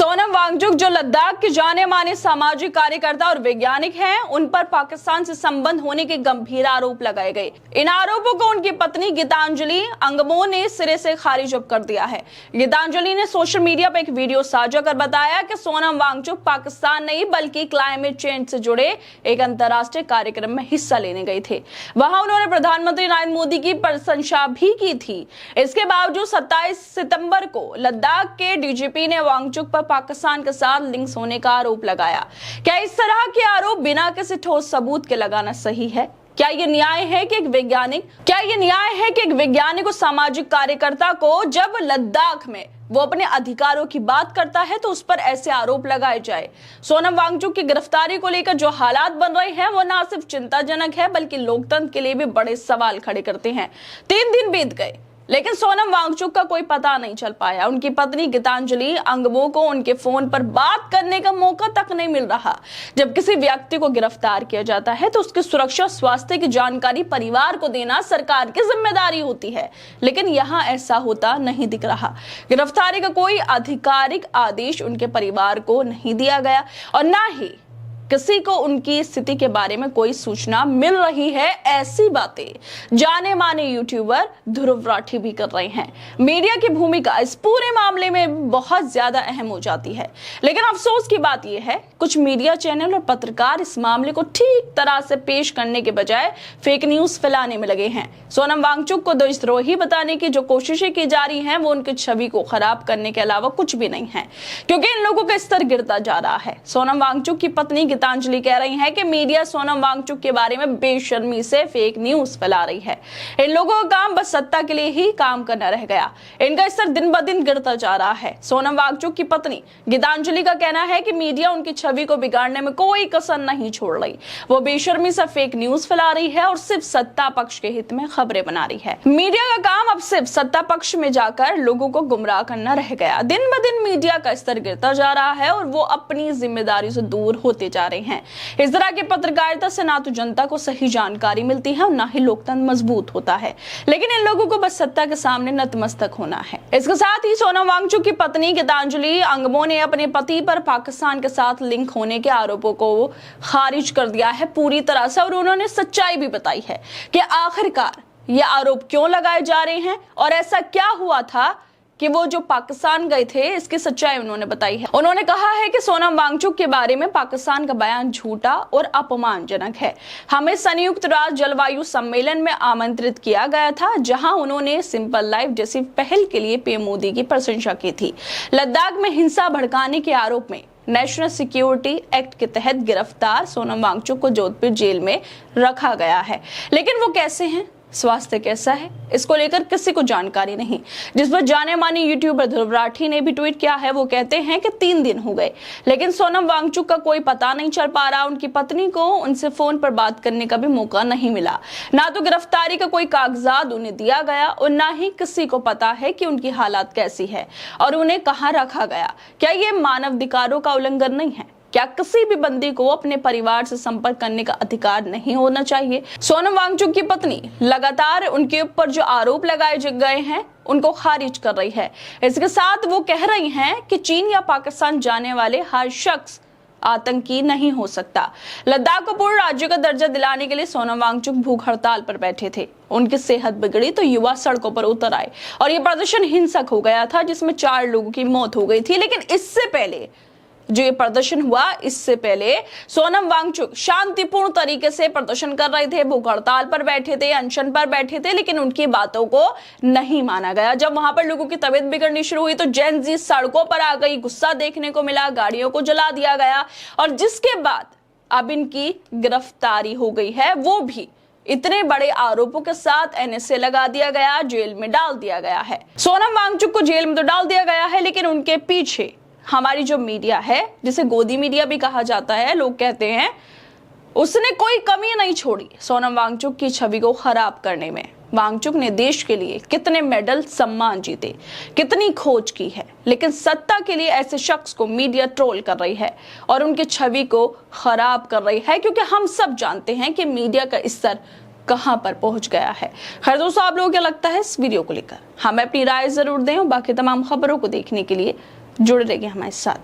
सोनम वांगचुक जो लद्दाख के जाने माने सामाजिक कार्यकर्ता और वैज्ञानिक हैं, उन पर पाकिस्तान से संबंध होने के गंभीर आरोप लगाए गए। इन आरोपों को उनकी पत्नी गीतांजलि अंगमो ने सिरे से खारिज कर दिया है। गीतांजलि ने सोशल मीडिया पर एक वीडियो साझा कर बताया कि सोनम वांगचुक पाकिस्तान नहीं बल्कि क्लाइमेट चेंज से जुड़े एक अंतर्राष्ट्रीय कार्यक्रम में हिस्सा लेने गए थे। वहां उन्होंने प्रधानमंत्री नरेंद्र मोदी की प्रशंसा भी की थी। इसके बावजूद 27 सितंबर को लद्दाख के डीजीपी ने वांगचुक पर पाकिस्तान के साथ लिंक्स होने का आरोप लगाया। क्या इस तरह के आरोप बिना किसी ठोस सबूत के लगाना सही है? क्या ये न्याय है कि एक वैज्ञानिक और सामाजिक कार्यकर्ता को जब लद्दाख में वो अपने अधिकारों की बात करता है तो उस पर ऐसे आरोप लगाए जाए? सोनम वांगचुक की गिरफ्तारी को लेकर जो हालात बन रहे हैं वो ना सिर्फ चिंताजनक है बल्कि लोकतंत्र के लिए भी बड़े सवाल खड़े करते हैं। 3 दिन बीत गए लेकिन सोनम वांगचुक का कोई पता नहीं चल पाया। उनकी पत्नी गीतांजलि अंगमो को उनके फोन पर बात करने का मौका तक नहीं मिल रहा। जब किसी व्यक्ति को गिरफ्तार किया जाता है तो उसकी सुरक्षा और स्वास्थ्य की जानकारी परिवार को देना सरकार की जिम्मेदारी होती है, लेकिन यहाँ ऐसा होता नहीं दिख रहा। गिरफ्तारी का कोई आधिकारिक आदेश उनके परिवार को नहीं दिया गया और ना ही किसी को उनकी स्थिति के बारे में कोई सूचना मिल रही है। ऐसी बातें जाने माने यूट्यूबर ध्रुव राठी भी कर रहे हैं। मीडिया की भूमिका इस पूरे मामले में बहुत ज्यादा अहम हो जाती है, लेकिन अफसोस की बात यह है कुछ मीडिया चैनल और पत्रकार इस मामले को ठीक तरह से पेश करने के बजाय फेक न्यूज फैलाने में लगे हैं। सोनम वांगचुक को देशद्रोही बताने की जो कोशिशें की जा रही हैं वो उनकी छवि को खराब करने के अलावा कुछ भी नहीं है, क्योंकि इन लोगों का स्तर गिरता जा रहा है। सोनम वांगचुक की पत्नी गीतांजलि कह रही हैं कि मीडिया सोनम वांगचुक के बारे में बेशर्मी से फेक न्यूज फैला रही है। इन लोगों का काम बस सत्ता के लिए ही काम करना रह गया। इनका स्तर दिन ब दिन गिरता जा रहा है। सोनम वांगचुक की पत्नी गीतांजलि का कहना है कि मीडिया उनकी छवि को बिगाड़ने में कोई कसर नहीं छोड़ रही। वो बेशर्मी से फेक न्यूज फैला रही है और सिर्फ सत्ता पक्ष के हित में खबरें बना रही है। मीडिया का काम अब सिर्फ सत्ता पक्ष में जाकर लोगों को गुमराह करना रह गया। दिन ब दिन मीडिया का स्तर गिरता जा रहा है और वो अपनी जिम्मेदारी से दूर होते जा रहे हैं। इस तरह की पत्रकारिता से ना तो जनता को सही जानकारी मिलती है और ना ही लोकतंत्र मजबूत होता है, लेकिन इन लोगों को बस सत्ता के सामने नतमस्तक होना है। इसके साथ ही सोनम वांगचुक की पत्नी गीतांजलि अंगमो ने अपने पति पर पाकिस्तान के साथ लिंक होने के आरोपों को खारिज कर दिया है पूरी तरह से, और उन्होंने सच्चाई भी बताई है कि आखिरकार ये आरोप क्यों लगाए जा रहे हैं और ऐसा क्या हुआ था कि वो जो पाकिस्तान गए थे, इसकी सच्चाई उन्होंने बताई है। उन्होंने कहा है कि सोनम वांगचुक के बारे में पाकिस्तान का बयान झूठा और अपमानजनक है। हमें संयुक्त राष्ट्र जलवायु सम्मेलन में आमंत्रित किया गया था, जहां उन्होंने सिंपल लाइफ जैसी पहल के लिए पीएम मोदी की प्रशंसा की थी। लद्दाख में हिंसा भड़काने के आरोप में नेशनल सिक्योरिटी एक्ट के तहत गिरफ्तार सोनम वांगचुक को जोधपुर जेल में रखा गया है, लेकिन वो कैसे हैं, स्वास्थ्य कैसा है, इसको लेकर किसी को जानकारी नहीं। जिस पर जाने माने यूट्यूबर ध्रुव राठी ने भी ट्वीट किया है। वो कहते हैं कि 3 दिन हो गए लेकिन सोनम वांगचुक का कोई पता नहीं चल पा रहा। उनकी पत्नी को उनसे फोन पर बात करने का भी मौका नहीं मिला। ना तो गिरफ्तारी का कोई कागजात उन्हें दिया गया और ना ही किसी को पता है कि उनकी हालत कैसी है और उन्हें कहाँ रखा गया। क्या ये मानवाधिकारों का उल्लंघन नहीं है? क्या किसी भी बंदी को अपने परिवार से संपर्क करने का अधिकार नहीं होना चाहिए? सोनम वांगचुक की पत्नी लगातार उनके ऊपर जो आरोप लगाए गए हैं उनको खारिज कर रही है। इसके साथ वो कह रही हैं कि चीन या पाकिस्तान जाने वाले हर शख्स आतंकी नहीं हो सकता। लद्दाख को पूर्ण राज्य का दर्जा दिलाने के लिए सोनम वांगचुक भूख हड़ताल पर बैठे थे। उनकी सेहत बिगड़ी तो युवा सड़कों पर उतर आए और ये प्रदर्शन हिंसक हो गया था, जिसमें 4 लोगों की मौत हो गई थी। लेकिन इससे पहले जो ये प्रदर्शन हुआ, इससे पहले सोनम वांगचुक शांतिपूर्ण तरीके से प्रदर्शन कर रहे थे, भूख हड़ताल पर बैठे थे, अनशन पर बैठे थे, लेकिन उनकी बातों को नहीं माना गया। जब वहां पर लोगों की तबीयत बिगड़नी शुरू हुई तो जेन जी सड़कों पर आ गई, गुस्सा देखने को मिला, गाड़ियों को जला दिया गया और जिसके बाद अब इनकी गिरफ्तारी हो गई है, वो भी इतने बड़े आरोपों के साथ एनएसए लगा दिया गया, जेल में डाल दिया गया है। सोनम वांगचुक को जेल में तो डाल दिया गया है, लेकिन उनके पीछे हमारी जो मीडिया है, जिसे गोदी मीडिया भी कहा जाता है, लोग कहते हैं, उसने कोई कमी नहीं छोड़ी सोनम वांगचुक की छवि को खराब करने में। वांगचुक ने देश के लिए कितने मेडल, सम्मान जीते, कितनी खोज की है, लेकिन सत्ता के लिए ऐसे शख्स को मीडिया ट्रोल कर रही है और उनकी छवि को खराब कर रही है, क्योंकि हम सब जानते हैं कि मीडिया का स्तर कहां पर पहुंच गया है। खैर दोस्तों, आप लोगों को क्या लगता है इस वीडियो को लेकर? हमें अपनी राय जरूर दें और बाकी तमाम खबरों को देखने के लिए जुड़े रहिए हमारे साथ।